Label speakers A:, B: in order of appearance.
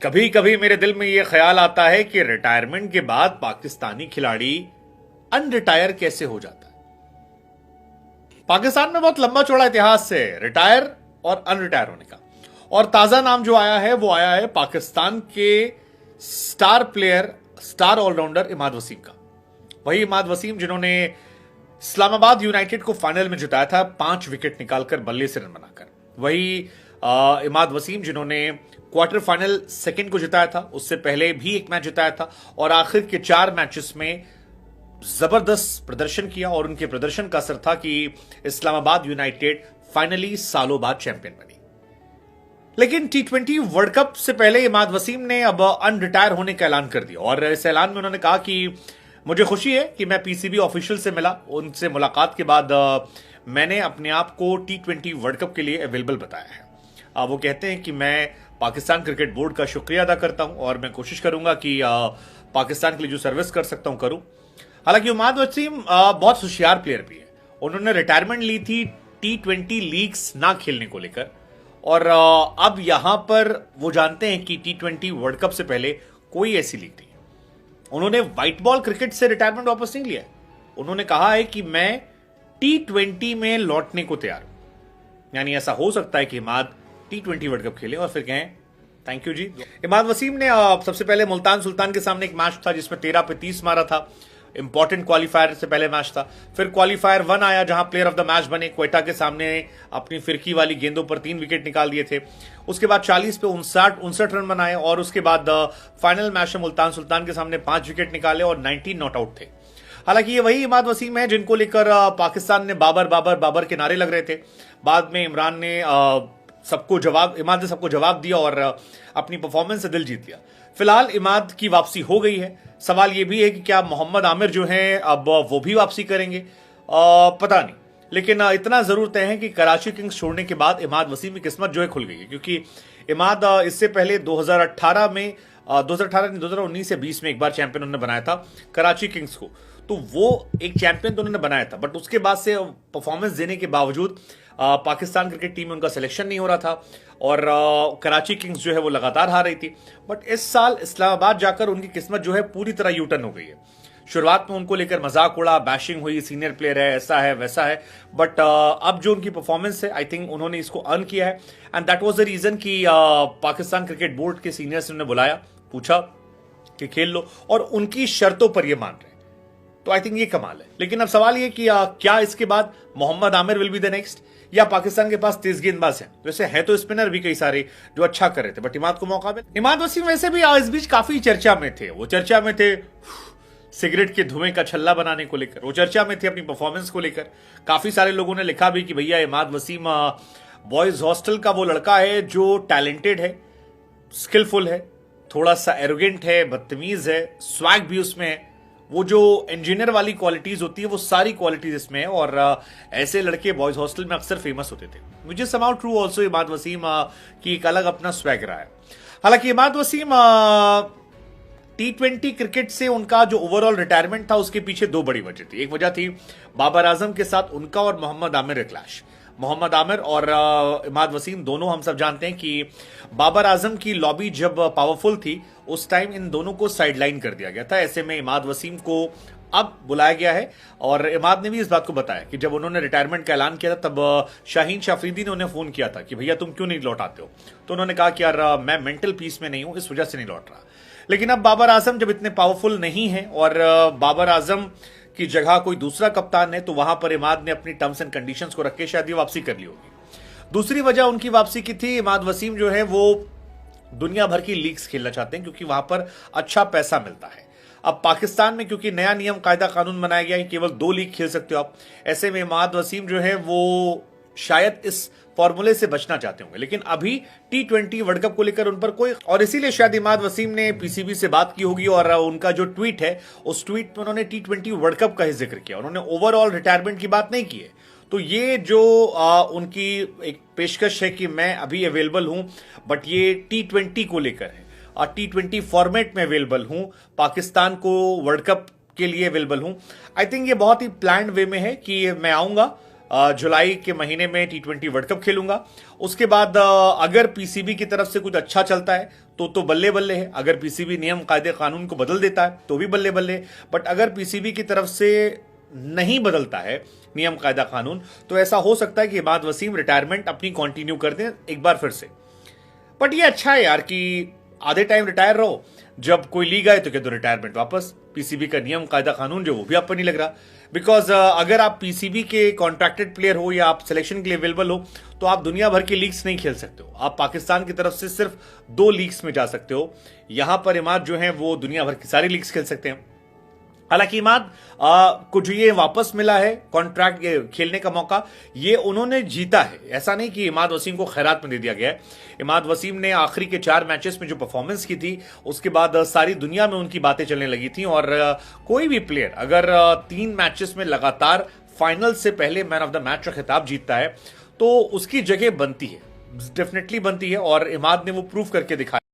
A: कभी कभी मेरे दिल में यह ख्याल आता है कि रिटायरमेंट के बाद पाकिस्तानी खिलाड़ी अनरिटायर कैसे हो जाता है। पाकिस्तान में बहुत लंबा चौड़ा इतिहास है रिटायर और अनरिटायर होने का, और ताजा नाम जो आया है वो आया है पाकिस्तान के star player, star allrounder Imad Wasim का। वही इमाद वसीम जिन्होंने इस्लामाबाद यूनाइटेड को फाइनल में जिताया था 5 विकेट निकालकर, बल्ले से रन बनाकर। वही इमाद वसीम जिन्होंने क्वार्टर फाइनल सेकंड को जिताया था, उससे पहले भी एक मैच जिताया था और आखिर के 4 मैचेस में जबरदस्त प्रदर्शन किया, और उनके प्रदर्शन का असर था कि इस्लामाबाद यूनाइटेड फाइनली सालों बाद चैंपियन बनी। लेकिन T20 वर्ल्ड कप से पहले इमाद वसीम ने अब अनरिटायर होने का ऐलान कर दिया, और इस ऐलान में उन्होंने कहा कि मुझे खुशी है कि मैं पीसीबी ऑफिशियल से मिला, उनसे मुलाकात के बाद मैंने अपने आप को T20 वर्ल्ड कप के लिए अवेलेबल बताया है। वो कहते हैं कि मैं पाकिस्तान क्रिकेट बोर्ड का शुक्रिया अदा करता हूं और मैं कोशिश करूंगा कि पाकिस्तान के लिए जो सर्विस कर सकता हूं करूं। हालांकि इमाद वसीम बहुत होशियार प्लेयर भी है। उन्होंने रिटायरमेंट ली थी T20 लीग्स ना खेलने को लेकर, और अब यहां पर वो जानते हैं कि T20 वर्ल्ड कप से पहले कोई ऐसी लीग नहीं है। उन्होंने व्हाइट बॉल क्रिकेट से रिटायरमेंट वापस नहीं लिया है। उन्होंने कहा है कि मैं T20 में लौटने को तैयार हूं। यानी ऐसा हो सकता है कि इमाद T20 वर्ल्ड कप खेले और फिर कहें थैंक यू जी। इमाद वसीम ने सबसे पहले मुल्तान सुल्तान के सामने एक मैच था जिसमें 13 पे 30 मारा था। इंपॉर्टेंट क्वालिफायर से पहले मैच था। फिर क्वालिफायर 1 आया जहां प्लेयर ऑफ द मैच बने, क्वेटा के सामने अपनी फिरकी वाली गेंदों पर 3 विकेट निकाल दिए थे। उसके बाद 40 पे 59 रन बनाए, और उसके बाद फाइनल मैच में मुल्तान सुल्तान के सामने 5 विकेट निकाले और 19 नॉट आउट थे। हालांकि ये वही इमाद वसीम है जिनको लेकर पाकिस्तान ने बाबर बाबर बाबर के नारे लग रहे थे। बाद में इमरान ने इमाद ने सबको जवाब दिया और अपनी परफॉर्मेंस से दिल जीत लिया। फिलहाल इमाद की वापसी हो गई है। सवाल यह भी है कि क्या मोहम्मद आमिर जो हैं अब वो भी वापसी करेंगे, पता नहीं। लेकिन इतना जरूर तय है कि कराची किंग्स छोड़ने के बाद इमाद वसीम की किस्मत जो है खुल गई है, क्योंकि इमाद इससे पहले 2019 या 20 में एक बार चैंपियन उन्होंने बनाया था कराची किंग्स को। तो वो एक चैंपियन तो उन्होंने बनाया था, बट उसके बाद से परफॉर्मेंस देने के बावजूद पाकिस्तान क्रिकेट टीम में उनका सिलेक्शन नहीं हो रहा था, और कराची किंग्स जो है वो लगातार हार रही थी। बट इस साल इस्लामाबाद जाकर उनकी किस्मत जो है पूरी तरह यूटर्न हो गई है। शुरुआत में उनको लेकर मजाक उड़ा, बैशिंग हुई, सीनियर प्लेयर है, ऐसा है वैसा है, बट अब जो उनकी परफॉर्मेंस है आई थिंक उन्होंने इसको अर्न किया है, and that was the reason कि पाकिस्तान क्रिकेट बोर्ड के सीनियर्स ने उन्हें बुलाया, पूछा कि खेल लो, और उनकी शर्तों पर ये मान रहे। तो आई थिंक ये कमाल है। लेकिन अब सवाल ये कि क्या इसके बाद Mohammad Amir will be the next, या पाकिस्तान के पास तेज गेंदबाज हैं? वैसे है तो स्पिनर भी कई सारे जो अच्छा कर रहे थे, बट इमाद को मौका मिला। इमाद वसीम वैसे भी इस बीच काफी चर्चा में थे। वो चर्चा में थे सिगरेट के धुएं का छल्ला बनाने को लेकर, वो चर्चा में थे अपनी परफॉर्मेंस को लेकर। काफी सारे लोगों ने लिखा भी कि भैया इमाद वसीम बॉयज हॉस्टल का वो लड़का है जो टैलेंटेड है, स्किलफुल है, थोड़ा सा एरोगेंट है, बदतमीज है, स्वैग भी उसमें है, वो जो इंजीनियर वाली क्वालिटीज होती है वो सारी क्वालिटीज इसमें है, और ऐसे लड़के बॉयज हॉस्टल में अक्सर फेमस होते थे। मुझे समाउ ट्रू ऑल्सो इमाद वसीम की एक अलग अपना स्वैग रहा है। हालांकि इमाद वसीम T20 क्रिकेट से उनका जो ओवरऑल रिटायरमेंट था उसके पीछे 2 बड़ी वजह थी। एक वजह थी बाबर आजम के साथ उनका और मोहम्मद आमिर का क्लैश। मोहम्मद आमिर और इमाद वसीम दोनों हम सब जानते हैं कि बाबर आजम की लॉबी जब पावरफुल थी उस टाइम इन दोनों को साइडलाइन कर दिया गया था। ऐसे में इमाद वसीम को अब बुलाया गया है, और इमाद ने भी इस बात को बताया कि जब उन्होंने रिटायरमेंट का ऐलान किया था तब शाहीन शाफरीदी ने उन्हें फोन किया था कि भैया तुम क्यों नहीं लौट आते हो। तो उन्होंने कहा कि यार मैं मेंटल पीस में नहीं हूं, इस वजह से नहीं लौट रहा। लेकिन अब बाबर आजम जब इतने पावरफुल नहीं है और बाबर आजम की जगह कोई दूसरा कप्तान है, तो वहां पर इमाद ने अपनी टर्म्स एंड कंडीशंस को रख के शायद ये वापसी कर ली होगी। दूसरी वजह उनकी वापसी की थी, इमाद वसीम जो है वो दुनिया भर की लीग्स खेलना चाहते हैं क्योंकि वहां पर अच्छा पैसा मिलता है। अब पाकिस्तान में क्योंकि नया नियम कायदा कानून बनाया गया है, केवल 2 लीग खेल सकते हो आप। ऐसे में इमाद वसीम जो है वो शायद इस फॉर्मूले से बचना चाहते होंगे, लेकिन अभी T20 वर्ल्ड कप को लेकर उन पर कोई, और इसीलिए शायद इमाद वसीम ने पीसीबी से बात की होगी, और उनका जो ट्वीट है उस ट्वीट में उन्होंने T20 वर्ल्ड कप का ही जिक्र किया। उन्होंने ओवरऑल रिटायरमेंट की बात नहीं की है। तो ये जो उनकी एक पेशकश है कि मैं अभी अवेलेबल हूं, बट ये T20 को लेकर है, और T20 फॉर्मेट में अवेलेबल हूं, पाकिस्तान को वर्ल्ड कप के लिए अवेलेबल हूं। आई थिंक ये बहुत ही प्लान्ड वे में है कि मैं आऊंगा, जुलाई के महीने में T20 वर्ल्ड कप खेलूंगा। उसके बाद अगर पीसीबी की तरफ से कुछ अच्छा चलता है तो बल्ले बल्ले है। अगर पीसीबी नियम कायदे कानून को बदल देता है तो भी बल्ले बल्ले। बट अगर पीसीबी की तरफ से नहीं बदलता है नियम कायदा कानून, तो ऐसा हो सकता है कि इमाद वसीम रिटायरमेंट अपनी कंटिन्यू कर दें एक बार फिर से। बट ये अच्छा है यार कि आधे टाइम रिटायर रहो, जब कोई लीग आए तो कह दो रिटायरमेंट वापस। पीसीबी का नियम कायदा कानून जो वो भी आप पर नहीं लग रहा। बिकॉज अगर आप पीसीबी के कॉन्ट्रैक्टेड प्लेयर हो या आप सिलेक्शन के लिए अवेलेबल हो तो आप दुनिया भर की लीग्स नहीं खेल सकते हो। आप पाकिस्तान की तरफ से सिर्फ 2 लीग्स में जा सकते हो। यहां पर इमाद जो है वो दुनिया भर की सारी लीग्स खेल सकते हैं। हालांकि इमाद को जो ये वापस मिला है कॉन्ट्रैक्ट खेलने का मौका, ये उन्होंने जीता है। ऐसा नहीं कि इमाद वसीम को खैरात में दे दिया गया है। इमाद वसीम ने आखिरी के 4 मैचेस में जो परफॉर्मेंस की थी उसके बाद सारी दुनिया में उनकी बातें चलने लगी थी। और कोई भी प्लेयर अगर 3 मैचेस में लगातार फाइनल से पहले मैन ऑफ द मैच का खिताब जीतता है तो उसकी जगह बनती है, डेफिनेटली बनती है। और इमाद ने वो प्रूव करके दिखाया।